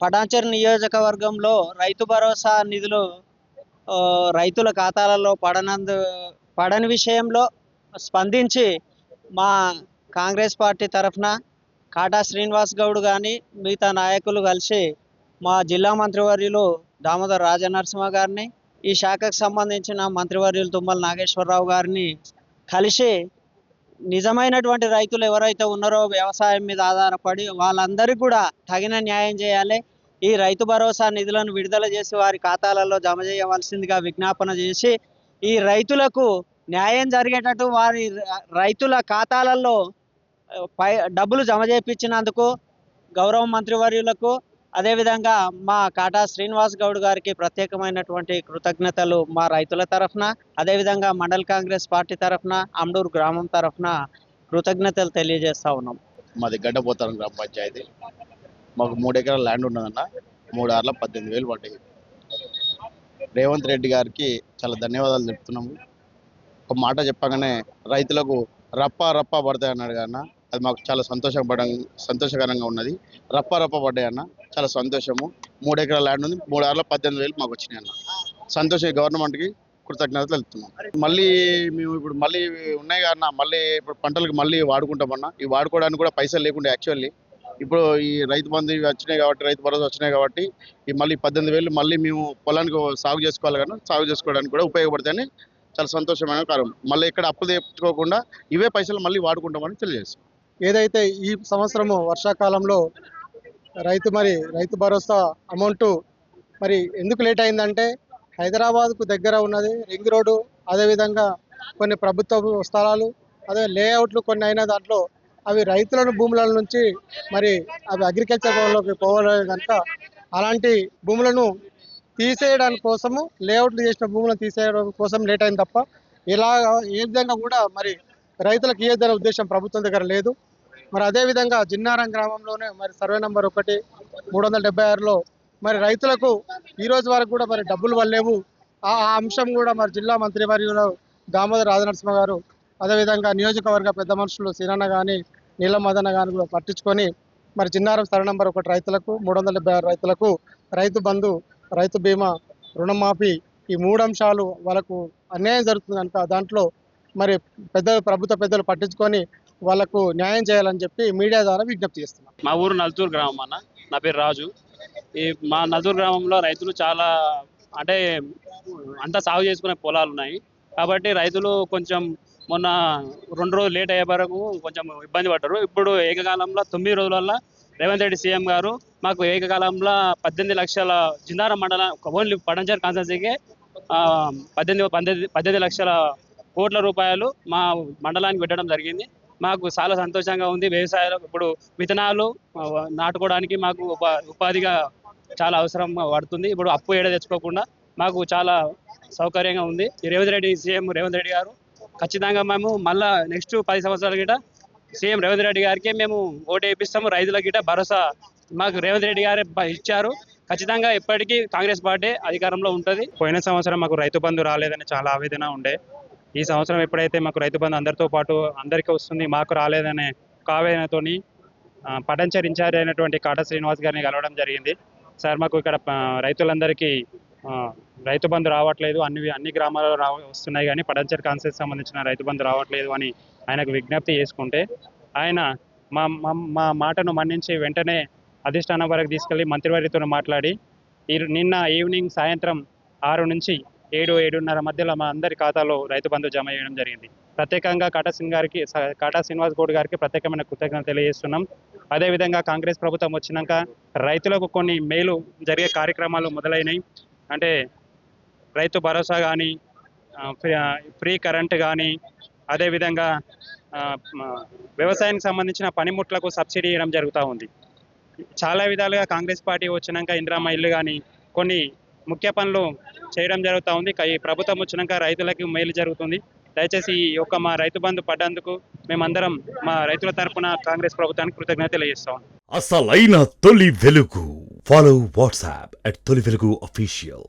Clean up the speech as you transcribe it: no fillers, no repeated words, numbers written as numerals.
పటాన్చెరు నియోజకవర్గంలో రైతు భరోసా నిధులు రైతుల ఖాతాలలో పడని విషయంలో స్పందించి మా కాంగ్రెస్ పార్టీ తరఫున కాటా శ్రీనివాస్ గౌడ్ కానీ మిగతా నాయకులు కలిసి మా జిల్లా మంత్రివర్యులు దామోదర్ రాజనరసింహ గారిని, ఈ శాఖకు సంబంధించిన మంత్రివర్యులు తుమ్మల నాగేశ్వరరావు గారిని కలిసి నిజమైనటువంటి రైతులు ఎవరైతే ఉన్నారో వ్యవసాయం మీద ఆధారపడి వాళ్ళందరికీ కూడా తగిన న్యాయం చేయాలి. ఈ రైతు భరోసా నిధులను విడుదల చేసి వారి ఖాతాలలో జమ చేయవలసిందిగా విజ్ఞాపన చేసి ఈ రైతులకు న్యాయం జరిగేటట్టు వారి రైతుల ఖాతాలలో డబ్బులు జమ చేయించినందుకు గౌరవ మంత్రివర్యులకు, అదేవిధంగా మా కాటా శ్రీనివాస్ గౌడ్ గారికి ప్రత్యేకమైనటువంటి కృతజ్ఞతలు మా రైతుల తరఫున, అదేవిధంగా మండల కాంగ్రెస్ పార్టీ తరఫున, అమ్డూరు గ్రామం తరఫున కృతజ్ఞతలు తెలియజేస్తా ఉన్నాం. మాది గడ్డపోతారం గ్రామ పంచాయతీ. మాకు 3 ఎకరాల ల్యాండ్ ఉన్నదన్న. 3 ఆర్ల 18,000 పడ్డాయి. రేవంత్ రెడ్డి గారికి చాలా ధన్యవాదాలు చెప్తున్నాము. ఒక మాట చెప్పగానే రైతులకు రప్ప పడతాయి అన్నాడు కన్నా, అది మాకు చాలా సంతోషకరంగా ఉన్నది. రప్ప పడ్డాయి అన్న, చాలా సంతోషము. 3 ఎకరాల ల్యాండ్ ఉంది, 3 ఆర్ల 18,000 మాకు వచ్చినాయి అన్న. సంతోషం. గవర్నమెంట్కి కృతజ్ఞతలు తెలుపుతున్నాం. మళ్ళీ మేము ఇప్పుడు మళ్ళీ ఉన్నాయి కన్నా, మళ్ళీ ఇప్పుడు పంటలకు మళ్ళీ వాడుకుంటామన్నా. ఈ వాడుకోవడానికి కూడా పైసలు లేకుండా యాక్చువల్లీ ఇప్పుడు ఈ రైతు బంధు వచ్చినాయి కాబట్టి, రైతు భరోసా వచ్చినాయి కాబట్టి ఈ మళ్ళీ 18,000 మళ్ళీ మేము పొలానికి సాగు చేసుకోవాలి కానీ సాగు చేసుకోవడానికి కూడా ఉపయోగపడతాయని చాలా సంతోషమైన కారణం. మళ్ళీ ఇక్కడ అప్పు తెచ్చుకోకుండా ఇవే పైసలు మళ్ళీ వాడుకుంటామని తెలియజేస్తాం. ఏదైతే ఈ సంవత్సరము వర్షాకాలంలో రైతు భరోసా అమౌంట్ ఎందుకు లేట్ అయిందంటే, హైదరాబాద్కు దగ్గర ఉన్నది రింగ్ రోడ్డు, అదేవిధంగా కొన్ని ప్రభుత్వ స్థలాలు, అదే లేఅవుట్లు కొన్ని అయిన దాంట్లో అవి రైతుల భూముల నుంచి అవి అగ్రికల్చర్ భూముల్లోకి పోవాలి కనుక అలాంటి భూములను తీసేయడానికి కోసము, లేఅవుట్లు చేసిన భూములను తీసేయడం కోసం లేట్ అయింది తప్ప ఇలా ఏ విధంగా కూడా రైతులకు ఇయ్యదనే ఉద్దేశం ప్రభుత్వం దగ్గర లేదు. అదేవిధంగా జిన్నారం గ్రామంలోనే సర్వే నెంబర్ 1 376లో రైతులకు ఈ రోజు వరకు కూడా డబ్బులు వల్లేవు. ఆ అంశం కూడా జిల్లా మంత్రివర్యులు దామోదర్ రాజనరసింహ గారు, అదేవిధంగా నియోజకవర్గ పెద్ద మనుషులు సీనన్న కానీ నీలం మదన్న కానీ కూడా పట్టించుకొని జిన్నారం సర్వే నెంబర్ 1 రైతులకు, 376 రైతులకు రైతు బంధు, రైతు బీమా, రుణమాఫీ, ఈ 3 అంశాలు వాళ్ళకు అన్యాయం జరుగుతుంది కనుక దాంట్లో ప్రభుత్వ పెద్దలు పట్టించుకొని వాళ్ళకు న్యాయం చేయాలని చెప్పి మీడియా ద్వారా విజ్ఞప్తి చేస్తున్నాం. మా ఊరు నల్తూరు గ్రామం అన్న. నా పేరు రాజు. మా నల్తూరు గ్రామంలో రైతులు చాలా అంతా సాగు చేసుకునే పొలాలు ఉన్నాయి కాబట్టి రైతులు కొంచెం మొన్న 2 రోజులు లేట్ అయ్యే వరకు కొంచెం ఇబ్బంది పడ్డారు. ఇప్పుడు ఏకకాలంలో 9 రోజులలో రేవంత్ రెడ్డి సీఎం గారు మాకు ఏకకాలంలో 18 లక్షల జిన్నారం మండలం ఓన్లీ పటాన్చెరు కాన్స్టిట్యున్సీకే 18 లక్షల కోట్ల రూపాయలు మా మండలానికి పెట్టడం జరిగింది. మాకు చాలా సంతోషంగా ఉంది. వ్యవసాయంలో ఇప్పుడు విత్తనాలు నాటుకోవడానికి మాకు ఉపాధిగా చాలా అవసరం పడుతుంది. ఇప్పుడు అప్పు ఏడ తెచ్చుకోకుండా మాకు చాలా సౌకర్యంగా ఉంది. సీఎం రేవంత్ రెడ్డి గారు ఖచ్చితంగా మేము మళ్ళా నెక్స్ట్ 10 సంవత్సరాల గిట సీఎం రేవంత్ రెడ్డి గారికి మేము ఓటు వేయిస్తాము. రైతుల గిట భరోసా మాకు రేవంత్ రెడ్డి గారు ఇచ్చారు. ఖచ్చితంగా ఎప్పటికీ కాంగ్రెస్ పార్టీ అధికారంలో ఉంటుంది. పోయిన సంవత్సరం మాకు రైతు బంధు రాలేదని చాలా ఆవేదన ఉండే. ఈ సంవత్సరం ఎప్పుడైతే మాకు రైతు బంధు అందరితో పాటు అందరికీ వస్తుంది, మాకు రాలేదనే ఒక ఆవేదనతోని పటాన్చెరు ఇన్ఛార్జ్ అయినటువంటి కాటా శ్రీనివాస్ గారిని కలవడం జరిగింది. సార్, మాకు ఇక్కడ రైతులందరికీ రైతు బంధు రావట్లేదు, అన్ని గ్రామాలలో వస్తున్నాయి కానీ పటాన్చెరు కాన్స్టిట్యూన్సీకి సంబంధించిన రైతు బంధు రావట్లేదు అని ఆయనకు విజ్ఞప్తి చేసుకుంటే ఆయన మా మాటను మన్నించి వెంటనే అధిష్టానం వరకు తీసుకెళ్లి మంత్రివర్యతో మాట్లాడి నిన్న ఈవినింగ్ సాయంత్రం 6 నుంచి 7-7:30 మధ్యలో మా అందరి ఖాతాలో రైతు బంధు జమ చేయడం జరిగింది. ప్రత్యేకంగా కాటా శ్రీనివాస్ గౌడ్ గారికి ప్రత్యేకమైన కృతజ్ఞతలు తెలియజేస్తున్నాం. అదేవిధంగా కాంగ్రెస్ ప్రభుత్వం వచ్చినాక రైతులకు కొన్ని మేలు జరిగే కార్యక్రమాలు మొదలైనవి. అంటే రైతు భరోసా కానీ, ఫ్రీ కరెంట్ కానీ, అదేవిధంగా వ్యవసాయానికి సంబంధించిన పనిముట్లకు సబ్సిడీ ఇవ్వడం జరుగుతూ ఉంది. చాలా విధాలుగా కాంగ్రెస్ పార్టీ వచ్చినాక ఇందిరమ్మ ఇల్లు కానీ కొన్ని ముఖ్య పనులు చేయడం జరుగుతూ ఉంది. ఈ ప్రభుత్వం వచ్చినాక రైతులకు మేలు జరుగుతుంది. దయచేసి ఈ యొక్క మా రైతు బంధు పడ్డందుకు మేమందరం మా రైతుల తరపున కాంగ్రెస్ ప్రభుత్వానికి కృతజ్ఞత తెలియజేస్తాం. అసలైన తొలి వెలుగు. ఫాలో వాట్సాప్ @తొలి వెలుగు official.